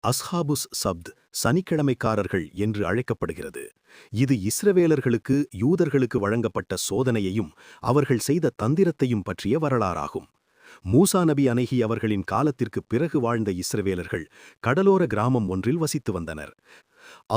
அஸ்ஹாபுஸ் சப்த் சனிக்கிழமைக்காரர்கள் என்று அழைக்கப்படுகிறது. இது இஸ்ரவேலர்களுக்கு யூதர்களுக்கு வழங்கப்பட்ட சோதனையையும் அவர்கள் செய்த தந்திரத்தையும் பற்றிய வரலாறாகும். மூசா நபி அலைஹி அவர்களின் காலத்திற்குப் பிறகு வாழ்ந்த இஸ்ரவேலர்கள் கடலோர கிராமம் ஒன்றில் வசித்து வந்தனர்.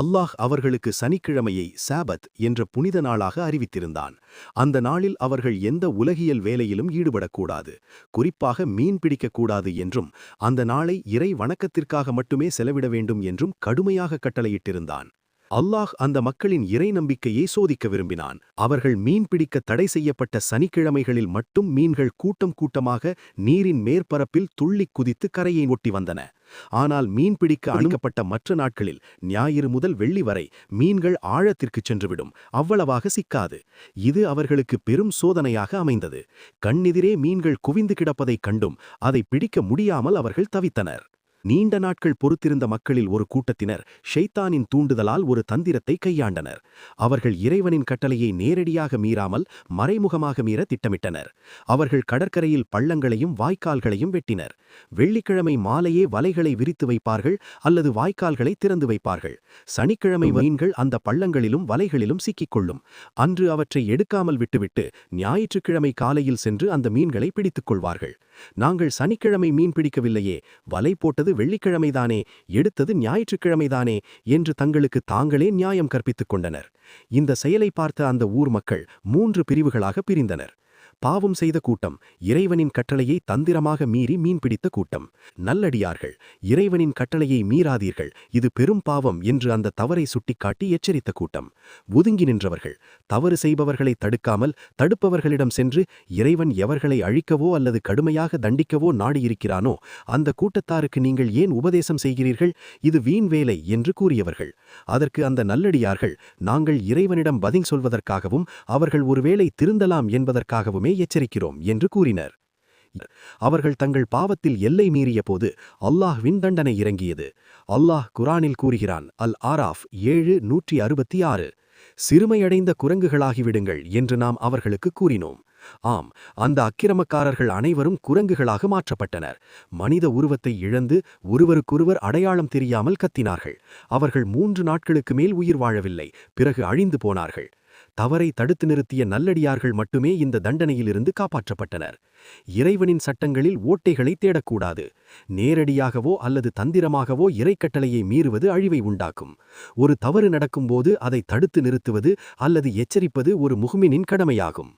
அல்லாஹ் அவர்களுக்கு சனிக்கிழமையை சாபத் என்ற புனித நாளாக அறிவித்திருந்தான். அந்த நாளில் அவர்கள் எந்த உலகியல் வேலையிலும் ஈடுபடக்கூடாது, குறிப்பாக மீன் பிடிக்கக்கூடாது என்றும் அந்த நாளை இறை வணக்கத்திற்காக மட்டுமே செலவிட வேண்டும் என்றும் கடுமையாக கட்டளையிட்டிருந்தான். அல்லாஹ் அந்த மக்களின் இறை நம்பிக்கையை சோதிக்க விரும்பினான். அவர்கள் மீன் பிடிக்க தடை செய்யப்பட்ட சனிக்கிழமைகளில் மட்டும் மீன்கள் கூட்டம் கூட்டமாக நீரின் மேற்பரப்பில் துள்ளிக் குதித்து கரையை ஒட்டி வந்தன. ஆனால் மீன் பிடிக்க அனுமதிக்கப்பட்ட மற்ற நாட்களில் ஞாயிறு முதல் வெள்ளி வரை மீன்கள் ஆழத்திற்குச் சென்றுவிடும், அவ்வளவாக சிக்காது. இது அவர்களுக்கு பெரும் சோதனையாக அமைந்தது. கண்ணெதிரே மீன்கள் குவிந்து கிடப்பதைக் கண்டும் அதை பிடிக்க முடியாமல் அவர்கள் தவித்தனர். நீண்ட நாட்கள் பொறுத்திருந்த மக்களில் ஒரு கூட்டத்தினர் ஷைத்தானின் தூண்டுதலால் ஒரு தந்திரத்தை கையாண்டனர். அவர்கள் இறைவனின் கட்டளையை நேரடியாக மீறாமல் மறைமுகமாக மீற திட்டமிட்டனர். அவர்கள் கடற்கரையில் பள்ளங்களையும் வாய்க்கால்களையும் வெட்டினர். வெள்ளிக்கிழமை மாலையே வலைகளை விரித்து வைப்பார்கள் அல்லது வாய்க்கால்களை திறந்து வைப்பார்கள். சனிக்கிழமை மீன்கள் அந்த பள்ளங்களிலும் வலைகளிலும் சிக்கிக்கொள்ளும். அன்று அவற்றை எடுக்காமல் விட்டுவிட்டு ஞாயிற்றுக்கிழமை காலையில் சென்று அந்த மீன்களை பிடித்துக் கொள்வார்கள். நாங்கள் சனிக்கிழமை மீன் பிடிக்கவில்லையே, வலை போட்டது வெள்ளிக்கிழமைதானே, எடுத்தது ஞாயிற்றுக்கிழமைதானே என்று தங்களுக்கு தாங்களே நியாயம் கற்பித்துக் கொண்டனர். இந்த செயலை பார்த்த அந்த ஊர் மக்கள் 3 பிரிவுகளாக பிரிந்தனர். பாவம் செய்த கூட்டம், இறைவனின் கட்டளையை தந்திரமாக மீறி மீன்பிடித்த கூட்டம். நல்லடியார்கள், இறைவனின் கட்டளையை மீறாதீர்கள், இது பெரும் பாவம் என்று அந்த தவறை சுட்டிக்காட்டி எச்சரித்த கூட்டம். ஒதுங்கி நின்றவர்கள், தவறு செய்பவர்களை தடுக்காமல் தடுப்பவர்களிடம் சென்று இறைவன் எவர்களை அழிக்கவோ அல்லது கடுமையாக தண்டிக்கவோ நாடியிருக்கிறானோ அந்த கூட்டத்தாருக்கு நீங்கள் ஏன் உபதேசம் செய்கிறீர்கள், இது வீண் வேலை என்று கூறியவர்கள். அதற்கு அந்த நல்லடியார்கள், நாங்கள் இறைவனிடம் பதில் சொல்வதற்காகவும் அவர்கள் ஒருவேளை திருந்தலாம் என்பதற்காகவும் எச்சரிக்கிறோம் என்று கூறினர். அவர்கள் தங்கள் பாவத்தில் எல்லை மீறிய போது அல்லாஹ்வின் தண்டனை இறங்கியது. அல்லாஹ் குரானில் கூறுகிறான், அல் ஆராஃப் 7:166, சிறுமையடைந்த குரங்குகளாகிவிடுங்கள் என்று நாம் அவர்களுக்கு கூறினோம். ஆம், அந்த அக்கிரமக்காரர்கள் அனைவரும் குரங்குகளாக மாற்றப்பட்டனர். மனித உருவத்தை இழந்து ஒருவருக்கொருவர் அடையாளம் தெரியாமல் கத்தினார்கள். அவர்கள் 3 நாட்களுக்கு மேல் உயிர் வாழவில்லை, பிறகு அழிந்து போனார்கள். தவறை தடுத்து நிறுத்திய நல்லடியார்கள் மட்டுமே இந்த தண்டனையிலிருந்து காப்பாற்றப்பட்டனர். இறைவனின் சட்டங்களில் ஓட்டைகளை தேடக்கூடாது. நேரடியாகவோ அல்லது தந்திரமாகவோ இறைக்கட்டளையை மீறுவது அழிவை உண்டாக்கும். ஒரு தவறு நடக்கும்போது அதை தடுத்து நிறுத்துவது அல்லது எச்சரிப்பது ஒரு முஃமினின் கடமையாகும்.